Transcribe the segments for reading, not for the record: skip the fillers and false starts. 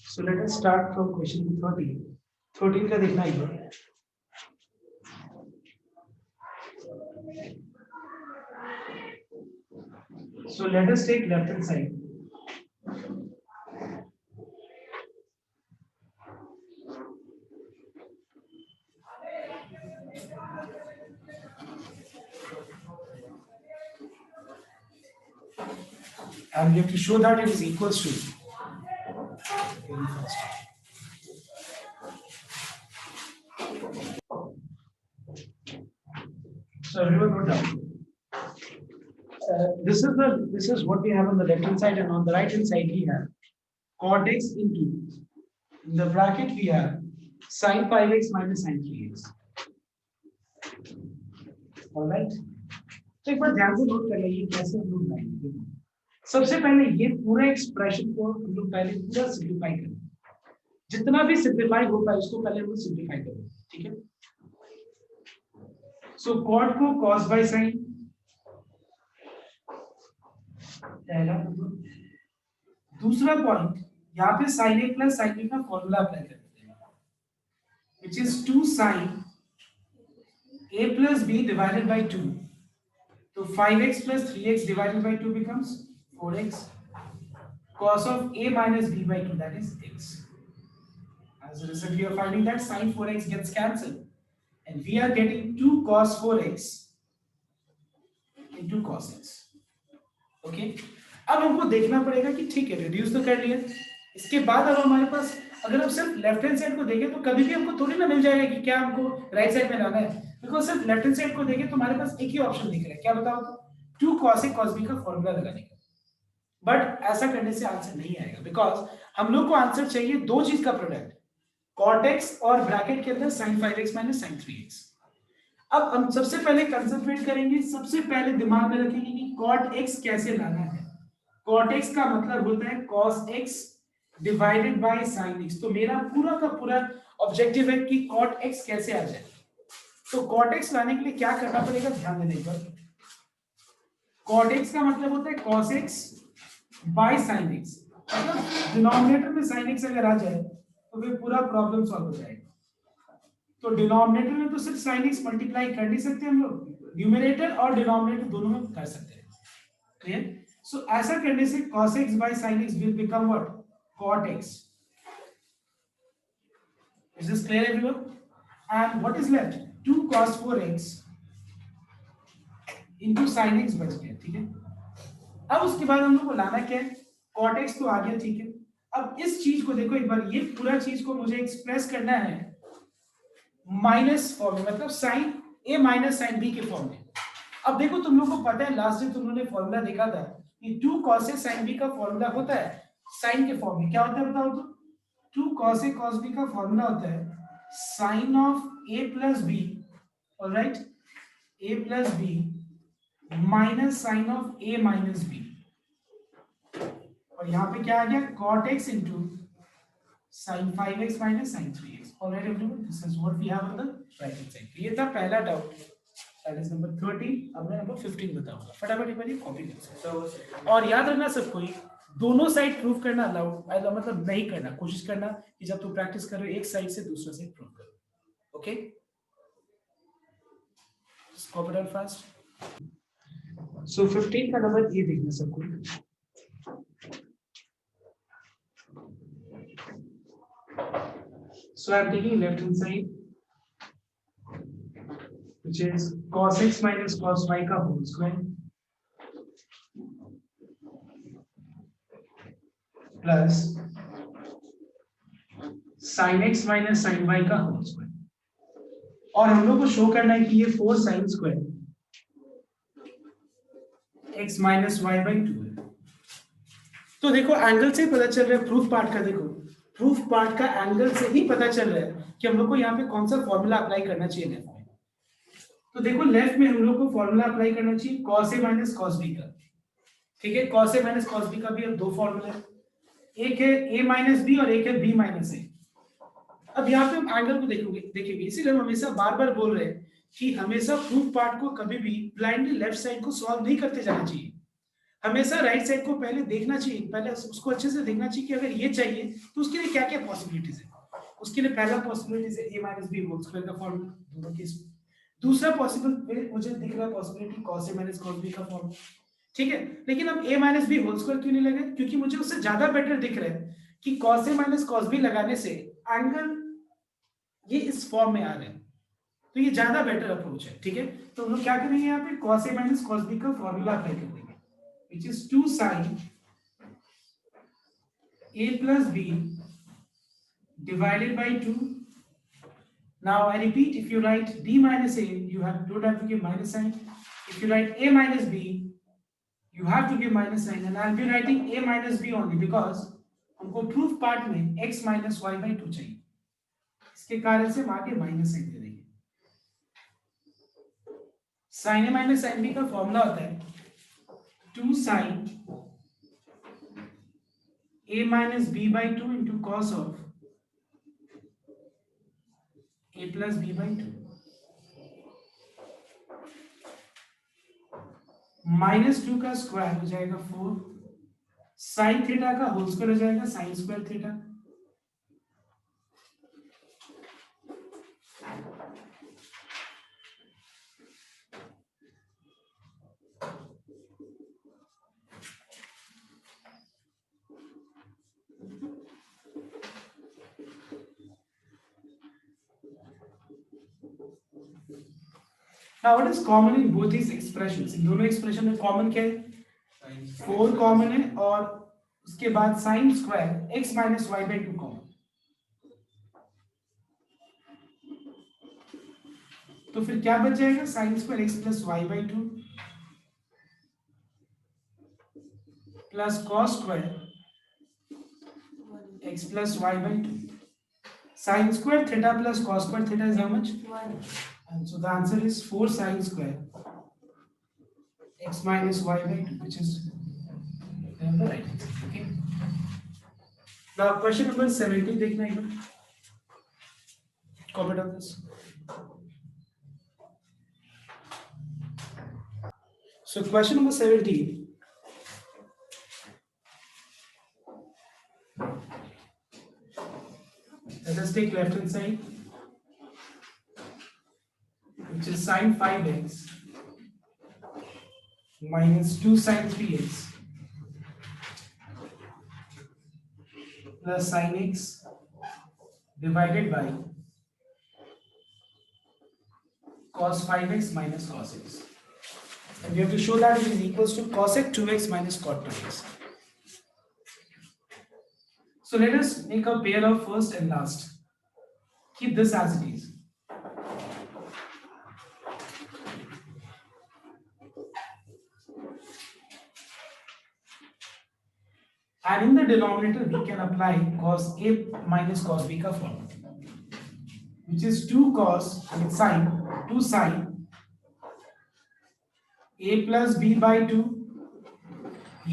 So let us start from question 13. 13 का देखना एक बार. So let us take left hand side. And we have to show that it is equals to. So everyone note down. This is what we have on the left hand side, and on the right hand side we have cot x into, in the bracket we have sin 5x minus sin 3x. All right. तो एक बार ध्यान से note कर लीजिए कैसे हम लोग लाएंगे. सबसे पहले ये पूरा एक्सप्रेशन को हम लोग पहले पूरा सिंपलीफाई करें. जितना भी सिंपलीफाई हो पाए उसको पहले हम लोग सिंपलीफाई करें. ठीक है. सो कॉट को cos बाय sin, दूसरा पॉइंट यहाँ पे sin a plus sin b का फॉर्मूला अप्लाई करते हैं, which is 2 sin a plus b divided by 2. तो 5x plus 3x divided by 2 becomes 4x. Cos of a minus b by 2, that is x. As a result, we are finding that sin 4x gets cancelled, and we are getting 2 cos 4x into cos x. Okay. अब हमको देखना पड़ेगा कि ठीक है reduce तो कर लिया, इसके बाद अब हमारे पास अगर हम सिर्फ लेफ्ट हैंड साइड को देखें तो कभी भी हमको थोड़ी ना मिल जाएगा कि क्या हमको राइट साइड में लाना है, बिकॉज सिर्फ लेफ्ट हैंड साइड को देखें तो हमारे पास एक ही ऑप्शन दिख रहा है, क्या बताओ, 2 cos a cos b का फॉर्मूला लगाने का. बट ऐसा करने से आंसर नहीं आएगा, बिकॉज हम लोग को आंसर चाहिए दो चीज का प्रोडक्ट, cot x और ब्रैकेट के अंदर sin 5x minus sin 3x. अब हम सबसे पहले कंसंट्रेट करेंगे, सबसे पहले दिमाग में रखेंगे कि cot x कैसे लाना है. cot x का मतलब होता है cos x divided by sin x. तो मेरा पूरा का पूरा ऑब्जेक्टिव है कि cot x कैसे आ जाए. तो cot x लाने के लिए क्या करना पड़ेगा, ध्यान देने पर. cot x का मतलब होता है cos x by sin x. मतलब डिनोमिनेटर में sin x अगर आ जाए तो फिर पूरा प्रॉब्लम सॉल्व हो जाएगा. तो डिनोमिनेटर में तो सिर्फ sin x मल्टीप्लाई कर नहीं सकते हम लोग, न्यूमरेटर और डिनोमिनेटर दोनों में कर सकते हैं. क्लियर. सो ऐसा करने से cos x by sin x will become what, cot x. Is this clear everyone? And what is left, 2 cos 4x into sin x बच गया. ठीक है. अब उसके बाद हम लोग को लाना क्या है, cot x तो आ गया. ठीक है. अब इस चीज को देखो एक बार, ये पूरा चीज को मुझे एक्सप्रेस करना है माइनस फॉर्म में, मतलब sin a minus sin b के फॉर्म में. अब देखो तुम लोग को पता है लास्ट टाइम तुम लोगों ने फॉर्मूला देखा था कि 2 cos a sin b का फॉर्मूला होता है sin के फॉर्म में. क्या होता है बताओ तो, 2 cos a cos b का फॉर्मूला होता है sin of a plus b, alright, a plus b minus sin of a minus b. और यहाँ पे क्या आ गया, cot x into sin 5x minus sin 3x. Alright everyone, this is what we have on the right hand side. ये था पहला doubt, that is number 13. अब मैं नंबर 15 बताऊंगा, फटाफट एक बार ये कॉपी कर सकते. और याद रखना सबको, दोनों साइड प्रूफ करना अलाउड, मतलब नहीं करना, कोशिश करना कि जब तुम प्रैक्टिस कर रहे हो एक साइड से दूसरा साइड प्रूफ करो. Okay, copy down fast. So 15 का नंबर ये देखना सबको. So I am taking left hand side, which is cos x minus cos y का whole square plus sin x minus sin y का whole square. और हम लोग को शो करना है कि ये 4 sin square x minus y by 2 है. तो देखो एंगल से पता चल रहा है, प्रूफ पार्ट का देखो, प्रूफ पार्ट का एंगल से ही पता चल रहा है कि हम लोग को यहाँ पे कौन सा फॉर्मूला अप्लाई करना चाहिए लेफ्ट में. तो देखो लेफ्ट में हम लोग को फॉर्मूला अप्लाई करना चाहिए cos a minus cos b का. ठीक है, cos a minus cos b का भी अब दो फॉर्मूला है, एक है a minus b और एक है b minus a. अब यहाँ पे हम एंगल को देखेंगे, इसीलिए हम हमेशा बार बार बोल रहे हैं कि हमेशा प्रूफ पार्ट को कभी भी ब्लाइंडली लेफ्ट साइड को सॉल्व नहीं करते जाना चाहिए, हमेशा राइट साइड को पहले देखना चाहिए, पहले उसको अच्छे से देखना चाहिए कि अगर ये चाहिए तो उसके लिए क्या क्या पॉसिबिलिटीज है। उसके लिए पहला पॉसिबिलिटीज है a minus B whole square का फॉर्मूला दोनों केस में। दूसरा पॉसिबल मुझे दिख रहा है possibility cos a minus cos b का फॉर्मूला, ठीक है। लेकिन अब a minus B whole square क्यों नहीं लगा? क्योंकि मुझे उससे ज्यादा बेटर दिख रहा है कि cos a minus cos b लगाने से एंगल ये इस फॉर्म में आ रहे हैं, तो ये ज्यादा बेटर अप्रोच है, ठीक है। तो हम लोग क्या करेंगे यहाँ पे cos a minus cos b का फॉर्मूला अप्लाई कर देंगे, which is 2 sin a plus b divided by 2. Now I repeat, if you write b minus a, you don't have to give minus sign. If you write a minus b, you have to give minus sign, and I'll be writing a minus b only because हमको proof part में x minus y by 2 चाहिए, इसके कारण से हम आगे minus sign दे देंगे। sin a minus sin b का फॉर्मूला होता है 2 sin a minus b by 2 into cos of a plus b by 2 minus 2 का स्क्वायर हो जाएगा 4 साइन थीटा का होल स्क्वायर हो जाएगा sine square theta. Now what is common in both these expressions? इन दोनों एक्सप्रेशन में कॉमन क्या है? 4 कॉमन है और उसके बाद sine square x minus Y by 2 common. तो फिर क्या बच जाएगा? Sine square x plus Y by 2 plus cos square x plus Y by 2। Sine square theta plus cos square theta is how much? 1। And so the answer is 4 sin square x minus y by 2, which is the right answer. Okay. Now question number 70 देखना एक बार. Comment on this. So question number 70. Let us take left hand side, which is sin 5x minus 2 sin 3x plus sin x divided by cos 5x minus cos x. And we have to show that it is equals to cosec 2x minus cot 2x. So let us make a pair of first and last. Keep this as it is. And in the denominator, we can apply cos a minus cos b का formula, which is 2 cos with sin 2 sin a plus b by 2.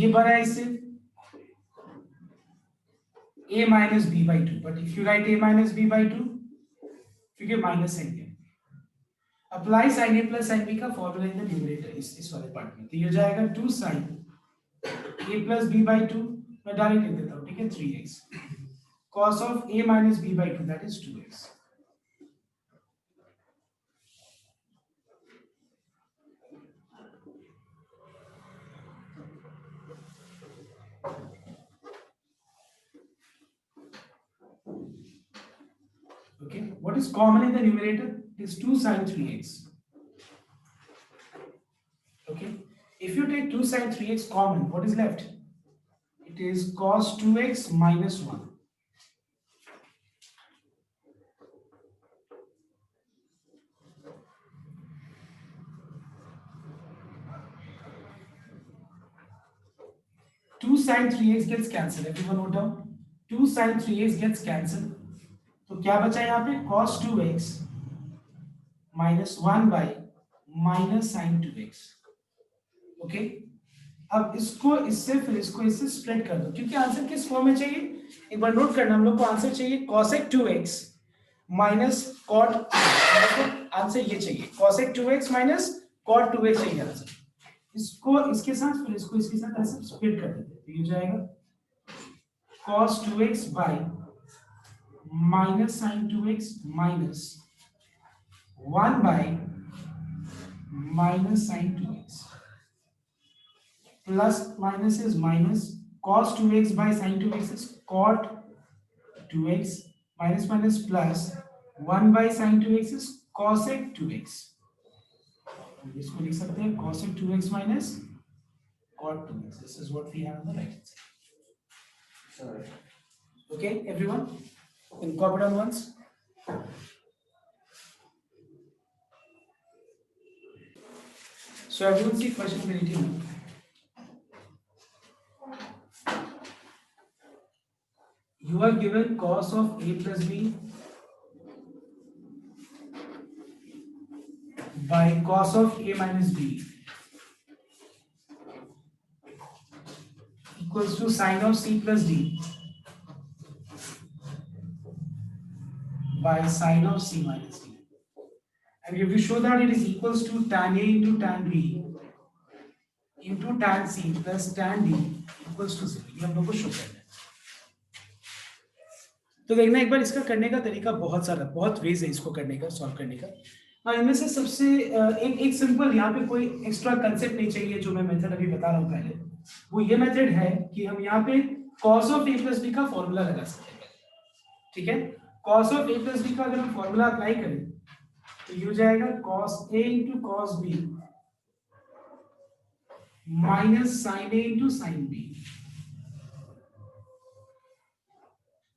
ये बना है इससे a minus b by 2. But if you write a minus b by 2, क्योंकि minus sign है, apply sin a plus sin b का formula in the numerator इस वाले part में, तो ये हो जाएगा 2 sin a plus b by 2, मैं डायरेक्ट लिख देता हूँ, ठीक है, 3x cos of a minus b by 2, that is 2x. Okay, what is common in the numerator is 2 sin 3x. Okay, if you take 2 sin 3x common, what is left? It is cos 2x minus 1. Two sin 3x gets cancelled. Everyone note down. 2 sin 3x gets cancelled. तो क्या बचा यहाँ पे? cos 2x minus 1 by minus sin 2x. Okay? अब इसको इससे फिर इसको इससे स्प्लिट कर दो, क्योंकि आंसर किस फॉर्म में चाहिए एक बार नोट करना, हम लोग को आंसर चाहिए cosec 2x minus cot, answer ये चाहिए cosec 2x minus cot 2x चाहिए आंसर, इसको इसके साथ फिर इसको इसके साथ ऐसे स्प्लिट कर देते हैं, तो ये हो जाएगा cos 2x by minus sin 2x minus 1 by minus sin 2x plus minus is minus cos 2x by sin 2x is cot 2x minus minus plus 1 by sin 2x is cosec 2x. इसको लिख सकते हैं cosec 2x minus cot 2x. This is what we have on the right hand side. Sorry. Okay, everyone, incorporate on once. So everyone see question number 18. You are given cos of a plus b by cos of a minus b equals to sin of c plus d by sin of c minus d. And if you show that it is equals to tan a into tan b into tan c plus tan d equals to 0. ये हम लोग को show करना है. तो देखना एक बार इसका करने का तरीका बहुत सारा, बहुत वेज है इसको करने का, सॉल्व करने का. हाँ, इनमें से सबसे एक सिंपल, यहाँ पे कोई एक्स्ट्रा कंसेप्ट नहीं चाहिए जो मैं मेथड अभी बता रहा हूँ पहले. वो ये मेथड है कि हम यहाँ पे cos of a plus b का फॉर्मूला लगा सकते हैं. ठीक है, cos of a plus b का अगर हम फॉर्मूला अप्लाई करें तो ये हो जाएगा cos a into cos b minus sin a into sin b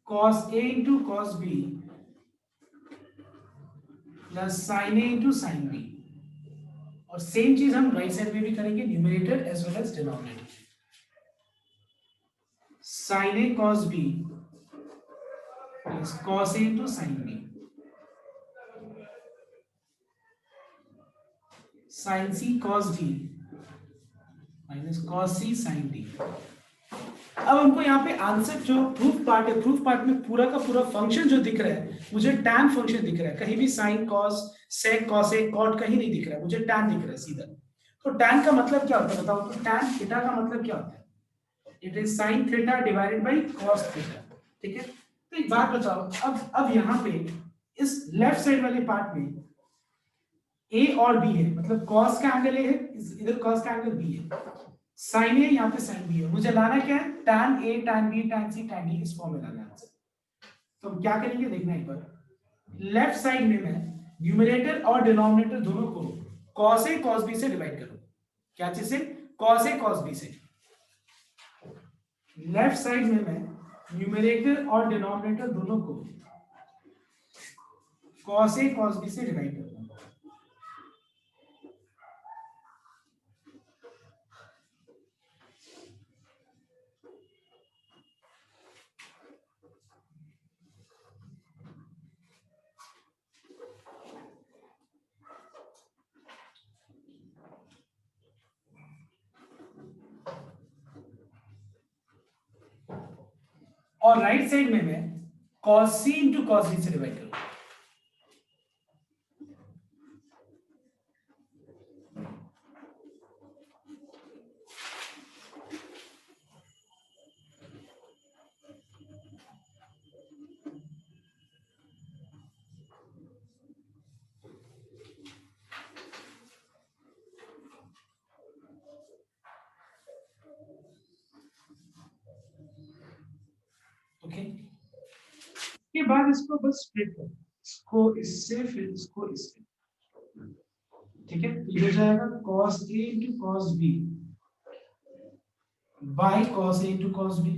cos a into cos b plus sin a into sin b. और सेम चीज हम राइट साइड में भी करेंगे, numerator as well as denominator. sin a cos b plus cos a into sin b sin c cos d minus cos c sin d. अब हमको यहाँ पे आंसर जो प्रूफ पार्ट है, प्रूफ पार्ट में पूरा का पूरा फंक्शन जो दिख रहा है, मुझे tan फंक्शन दिख रहा है. कहीं भी sin cos sec cos a cot कहीं नहीं दिख रहा है, मुझे tan दिख रहा है सीधा. तो tan का मतलब क्या होता है बताओ. तो tan थीटा का मतलब क्या होता है? It is sin theta divided by cos theta. ठीक है, तो एक बात बताओ, अब यहाँ पे इस लेफ्ट साइड वाले पार्ट में a और b है, मतलब cos का एंगल a है, इधर cos का एंगल b है, sin a यहाँ पे sin b है. मुझे लाना क्या है? tan a tan b tan c tan d, इस फॉर्म में लाना है. तो हम क्या करेंगे देखना एक बार. लेफ्ट साइड में मैं न्यूमरेटर और डिनोमिनेटर दोनों को cos a cos b से डिवाइड करूं. क्या चीज से? cos a cos b से. लेफ्ट साइड में मैं न्यूमरेटर और डिनोमिनेटर दोनों को cos a cos b से डिवाइड करूंगा. और राइट साइड में मैं cos c into cos b से डिवाइड करूंगा. ओके, के बाद इसको बस स्प्लिट कर, इसको इससे फिर इसको इससे. ठीक है, ये हो जाएगा cos a into cos b by cos a into cos b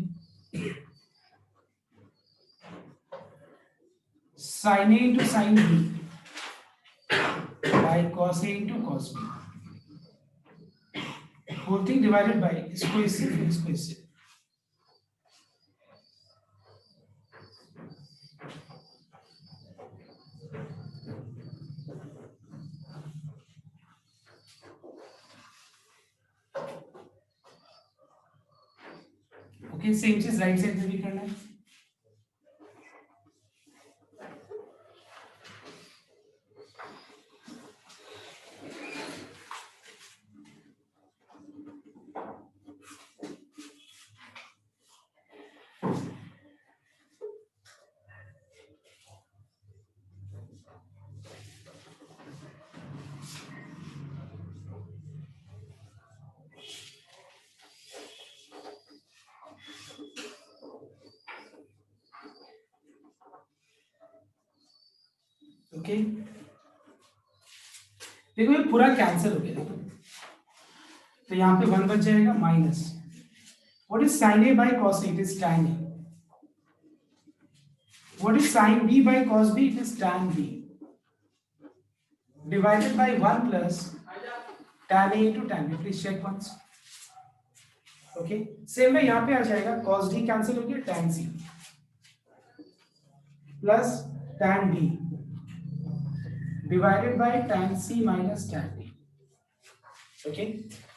sin a into sin b by cos a into cos b. Whole thing divided by इसको इससे फिर इसको इससे. ओके, सेम चीज राइट साइड में भी करना है. ओके देखो ये पूरा कैंसिल हो गया, देखो तो यहाँ पे 1 बच जाएगा minus what is sin a by cos a, it is tan a. What is sin b by cos b, it is tan b divided by 1 plus tan a into tan b. Please check once. Okay same में यहाँ पे आ जाएगा cos d cancel हो गया, tan c plus tan d divided by tan c minus tan d. Okay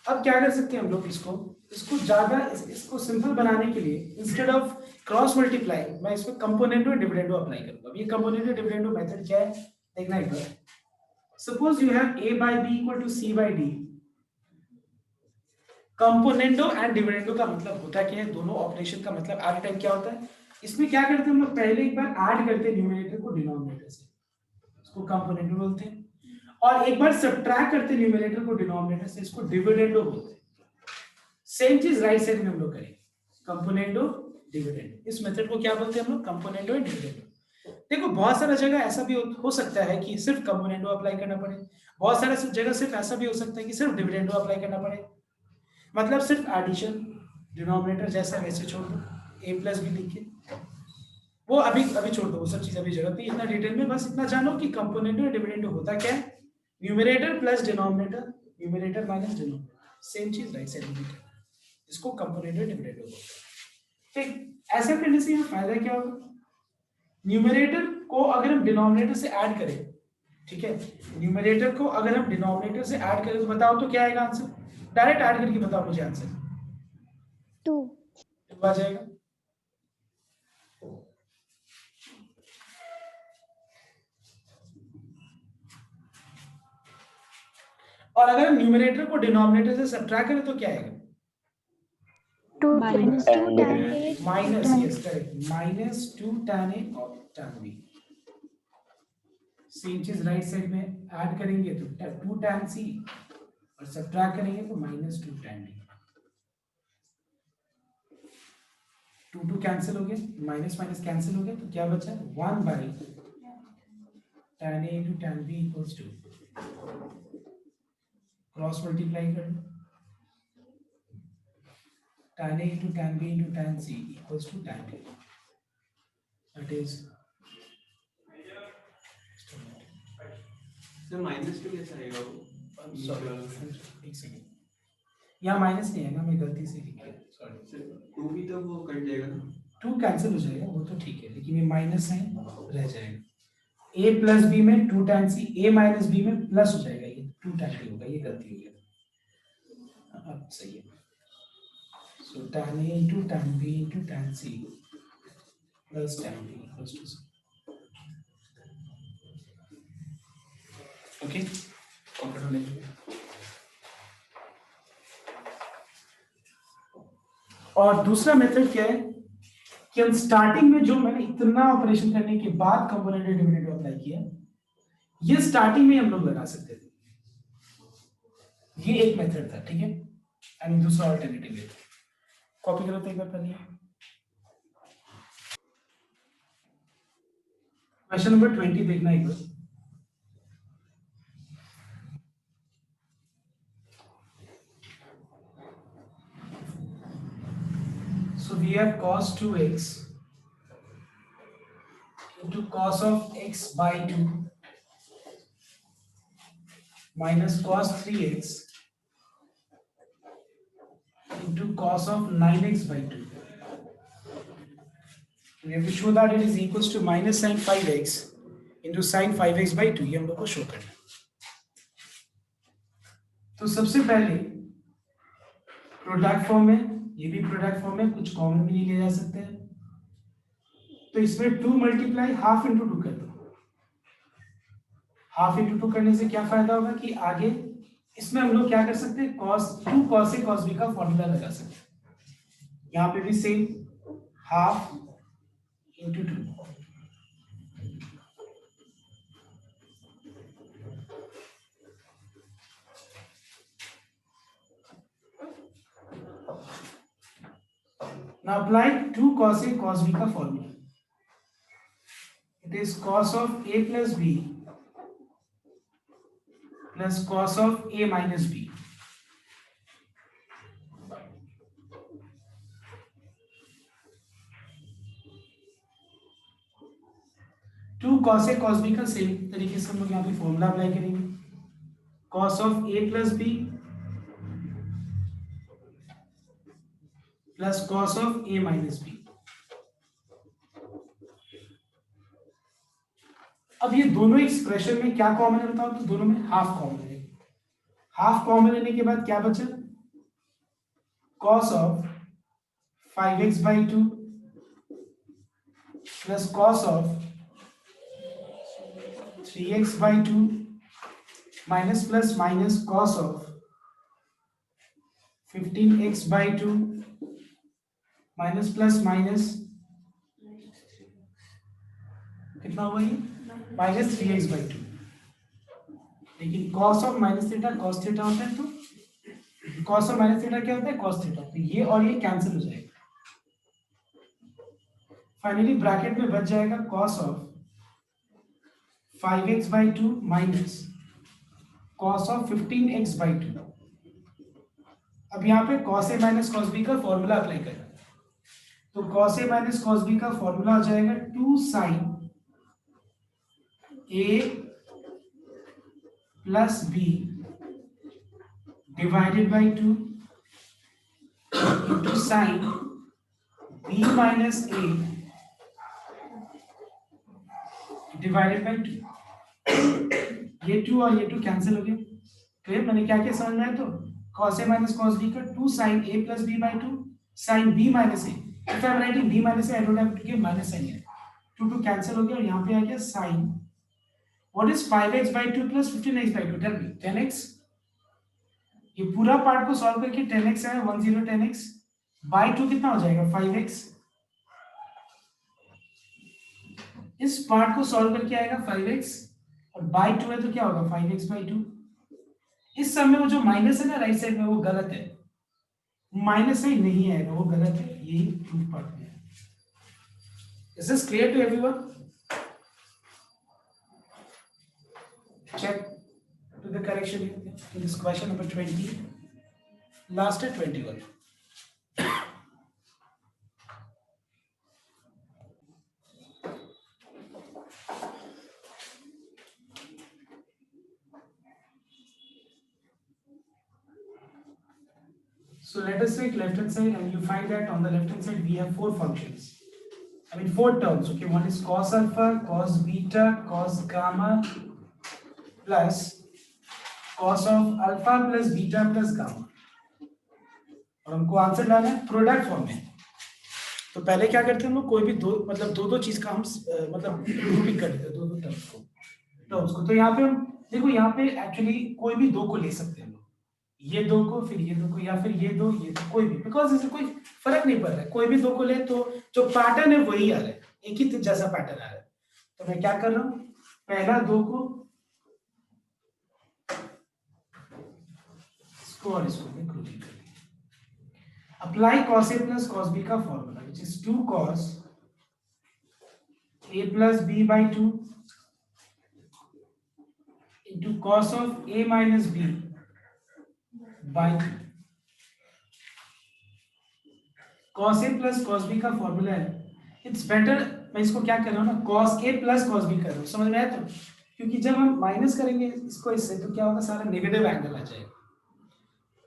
अब क्या कर सकते हैं हम लोग, इसको ज्यादा इसको सिंपल बनाने के लिए इंस्टेड ऑफ क्रॉस मल्टीप्लाई मैं इसमें कंपोनेंटो डिविडेंडो अप्लाई करूंगा. अब ये कंपोनेंटो डिविडेंडो मेथड क्या है देखना एक बार. Suppose you have a by b equal to c by d. Componendo and dividendo का मतलब होता क्या है, दोनों ऑपरेशन का मतलब एट टाइम क्या होता है. इसमें क्या करते हैं हम लोग, पहले एक बार ऐड करते हैं न्यूमरेटर को डिनोमिनेटर से, इसको कंपोनेंटो बोलते हैं, और एक बार सब्ट्रैक्ट करते हैं न्यूमरेटर को डिनोमिनेटर से, इसको डिविडेंडो बोलते हैं. सेम चीज राइट साइड में हम लोग करेंगे, कंपोनेंटो डिविडेंडो. इस मेथड को क्या बोलते हैं हम लोग, कंपोनेंटो एंड डिविडेंडो. देखो बहुत सारा जगह ऐसा भी हो सकता है कि सिर्फ कंपोनेंटो अप्लाई करना पड़े, बहुत सारा जगह सिर्फ ऐसा भी हो सकता है कि सिर्फ डिविडेंडो अप्लाई करना पड़े. मतलब सिर्फ एडिशन डिनोमिनेटर जैसा वैसे छोड़ दो, a प्लस बी लिख के, वो अभी छोड़ दो, वो सब चीज अभी जरूरत नहीं इतना डिटेल में. बस इतना जानो कि कंपोनेंटो और डिविडेंडो होता क्या है, numerator plus denominator, numerator minus denominator, same चीज राइट साइड में भी करना, इसको कंपोनेंटो डिविडेंडो बोलते हैं. ठीक, ऐसा करने से यहाँ फायदा क्या होगा, न्यूमरेटर को अगर हम डिनोमिनेटर से ऐड करें, ठीक है, न्यूमरेटर को अगर हम डिनोमिनेटर से ऐड करें तो बताओ तो क्या आएगा आंसर, डायरेक्ट ऐड करके बताओ मुझे आंसर. 2 आ जाएगा. और अगर हम न्यूमरेटर को डिनोमिनेटर से सब्ट्रैक्ट करें तो क्या आएगा, 2 minus 2 tan a minus, yes correct, minus 2 tan a और tan b. सेम चीज राइट साइड में ऐड करेंगे तो 2 tan c और सब्ट्रैक्ट करेंगे तो माइनस 2 tan d. 2 कैंसिल हो गया, माइनस माइनस कैंसिल हो गया, तो क्या बचा 1 by tan a into tan b equals to cross multiply कर लो, tan a into tan b into tan c equals to tan d. That is sir minus 2 कैसे आएगा वो, एक सेकंड, यहाँ माइनस नहीं है ना, मैं गलती से लिख दिया, सॉरी. सर 2 भी तो वो कट जाएगा ना, 2 कैंसिल हो जाएगा वो तो ठीक है, लेकिन ये माइनस है रह जाएगा. a प्लस b में 2 tan c, a minus b में प्लस हो जाएगा, ये 2 tan d होगा, ये गलती हो गया. अब सही है. So tan a into tan b into tan c plus tan d equals to 0. Okay? Confident होने के लिए. और दूसरा मेथड क्या है कि हम स्टार्टिंग में जो मैंने इतना ऑपरेशन करने के बाद कंपोनेंट डिविडेंडो अप्लाई किया, ये स्टार्टिंग में हम लोग लगा सकते थे, ये एक मेथड था, ठीक है, एंड दूसरा अल्टरनेटिव है. कॉपी करो तो एक बार पहले. क्वेश्चन नंबर 20 देखना एक बार. So we have cos 2x into cos of x by 2 minus cos 3x into cos of 9x by 2. We have to show that it is equals to minus sin 5x into sin 5x by 2. ये हम लोग को show करना है. तो सबसे पहले product form में, ये भी प्रोडक्ट फॉर्म में, कुछ कॉमन भी नहीं ले जा सकते हैं, तो इसमें 2 मल्टीप्लाई हाफ इंटू 2 कर दो. हाफ इंटू 2 करने से क्या फायदा होगा कि आगे इसमें हम लोग क्या कर सकते हैं, cos 2 cos a cos b का फॉर्मूला लगा सकते हैं. यहाँ पे भी same half into 2. Now apply 2 cos a cos b का फॉर्मूला. It is cos of a plus b plus cos of A minus B. Two cos A cos B का सेम तरीके से हम लोग यहाँ पे फॉर्मूला अप्लाई करेंगे, cos of A plus B plus cos of A minus B. अब ये दोनों एक्सप्रेशन में क्या कॉमन है बताओ, तो दोनों में हाफ कॉमन है। हाफ कॉमन लेने के बाद क्या बचा, cos of 5x/2 plus cos of 3x/2 minus plus minus cos of 15x/2 minus plus minus कितना हुआ ये माइनस 3x/2। लेकिन cos of minus theta cos theta होता है, तो कॉस ऑफ माइनस थीटा क्या होता है, कॉस थीटा। तो ये और ये कैंसिल हो जाएगा। फाइनली ब्रैकेट में बच जाएगा cos of 5x/2 minus cos of 15x/2। अब यहाँ पे cos A minus cos B का फॉर्मूला अप्लाई करें, तो cos A minus cos B का फॉर्मूला हो जाएगा 2 sin A plus B divided by 2 into sine B minus A divided by 2। ये 2 और ये 2 कैंसिल हो गए। क्लियर, मैंने क्या क्या समझ में आया, तो cos a minus cos b का 2 sin a plus b by 2 sin b minus a। if I am writing b minus a, I don't have to give minus sign here। 2 cancel हो गया और यहाँ पे आ गया sin what is 5x/2 plus 15x/2, tell me 10x। ये पूरा part को solve करके 10x है 10 10x by 2 कितना हो जाएगा 5x। इस पार्ट को सॉल्व करके आएगा 5x और by 2 है तो क्या होगा 5x/2। इस सब में वो जो माइनस है ना राइट साइड में वो गलत है, माइनस साइन नहीं आएगा, वो गलत है। यही प्रूफ पार्ट में है। Is this clear to everyone? Check to the correction in this question number 20, last है 21। So let us take left hand side and you find that on the left hand side we have 4 functions. I mean 4 terms. Okay, one is cos alpha, cos beta, cos gamma plus cos of alpha plus beta plus gamma। और हमको answer लाना है product form में। तो पहले क्या करते हैं हम लोग, कोई भी दो मतलब दो चीज का हम मतलब ग्रुपिंग कर देते हैं, दो टर्म्स को। तो यहाँ पे हम देखो, यहाँ पे एक्चुअली कोई भी दो को ले सकते हैं हम लोग, ये दो को फिर ये दो को, या फिर ये दो ये दो, कोई भी, बिकॉज इससे कोई फर्क नहीं पड़ रहा है। कोई भी दो को ले तो जो पैटर्न है वही आ रहा है, एक ही जैसा पैटर्न आ रहा है। तो मैं क्या कर रहा हूँ, पहला दो को इसको और इसको मैं ग्रुपिंग कर दिया। Apply cos a plus cos b का formula which is 2 cos a plus b by 2 into cos of a minus b by 2। cos a plus cos b का फॉर्मूला है, इट्स बेटर मैं इसको क्या कर रहा हूँ ना, cos a plus cos b कर रहा हूँ। समझ में आया? तो क्योंकि जब हम माइनस करेंगे इसको इससे तो क्या होगा, सारा नेगेटिव एंगल आ जाएगा।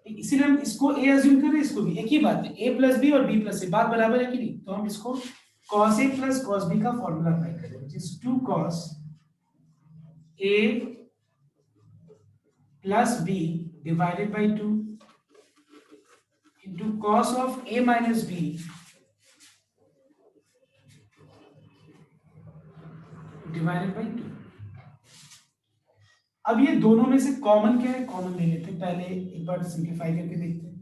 इसीलिए हम इसको a अज्यूम कर रहे हैं, इसको भी एक ही बात है, a plus b और b plus a बात बराबर है कि नहीं। तो हम इसको cos a plus cos b का फॉर्मूला अप्लाई करेंगे which is 2 cos a plus b divided by 2 into cos of a minus b divided by 2। अब ये दोनों में से कॉमन क्या है, कॉमन ले लेते हैं। पहले एक बार सिंप्लीफाई करके देखते हैं।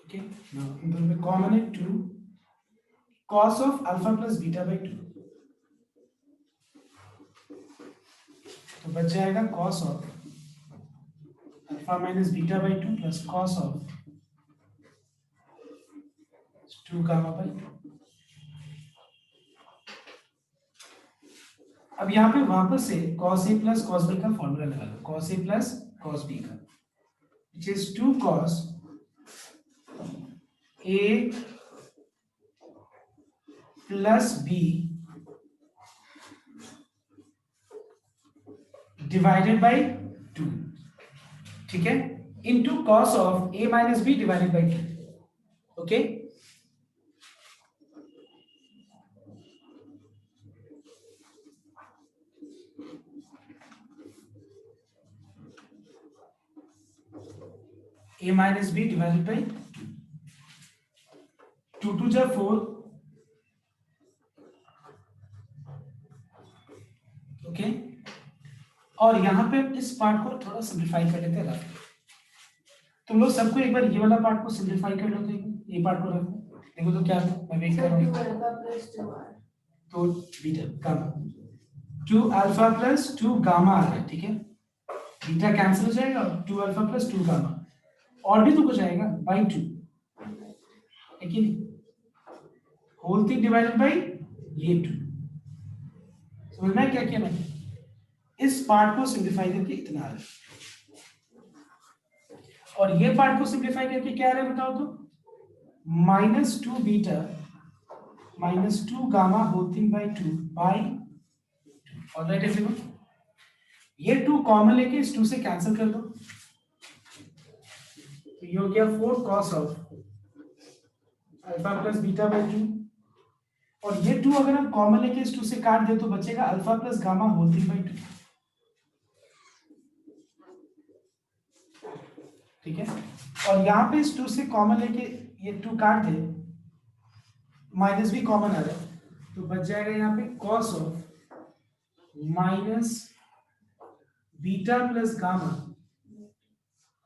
ओके, नाउ इन दोनों में कॉमन है 2 cos of alpha plus beta by 2। तो बच जाएगा cos of alpha minus beta by 2 plus cos of 2 gamma by 2। अब यहाँ पे वापस से cos a plus cos b का फॉर्मूला लगा लो, cos a plus cos b का, which is 2 cos a plus b divided by 2, ठीक है, into cos of a minus b divided by 2, okay. a minus b divided by 2 2 जा 4, okay. और यहां पे इस पार्ट को थोड़ा सिंप्लीफाई कर लेते हैं। तुम लोग सबको एक बार ये वाला पार्ट को सिंप्लीफाई कर लो, तो ये पार्ट को रखो, देखो तो क्या है, मैं वेट कर रहा हूं। तो beta gamma 2 alpha plus 2 gamma आ रहा है, ठीक है, बीटा कैंसिल हो जाएगा, 2 अल्फा प्लस 2 गामा और भी तो कुछ आएगा बाई 2, है कि नहीं, होल थिंग डिवाइडेड बाई ये 2। समझ में क्या किया मैंने, इस पार्ट को सिंप्लीफाई करके इतना आ रहा है, और ये पार्ट को सिंप्लीफाई करके क्या आ रहा है बताओ तो, -2 beta -2 gamma whole thing by 2 by 2। Alright everyone, ये 2 कॉमन लेके इस 2 से कैंसिल कर दो, तो ये हो गया 4 cos of alpha plus beta by 2, और ये 2 अगर हम कॉमन लेके इस 2 से काट दे तो बचेगा alpha plus gamma whole thing by 2, ठीक है। और यहाँ पे इस 2 से कॉमन लेके ये 2 काट दे, माइनस भी कॉमन आ रहा है, तो बच जाएगा यहाँ पे cos of minus beta plus gamma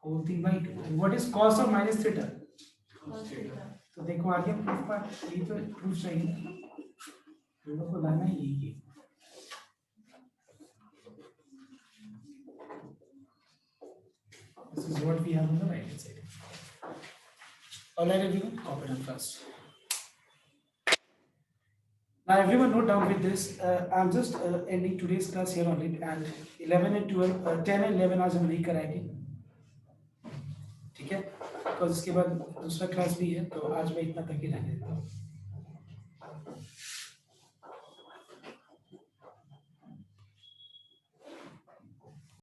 whole thing by 2। What is cos of minus theta, तो देखो आ गया प्रूफ पार्ट, ये तो प्रूफ चाहिए, दोनों को लाना है यही। This is what we have on the right hand side. All right, everyone, copy down first. Now, everyone, note down with this. I'm just ending today's class here only, and 11 and 12, 10 and 11 आज हम नहीं कराएंगे, ठीक है, because इसके बाद दूसरा class भी है, तो आज मैं इतना तक ही रहने देता हूँ।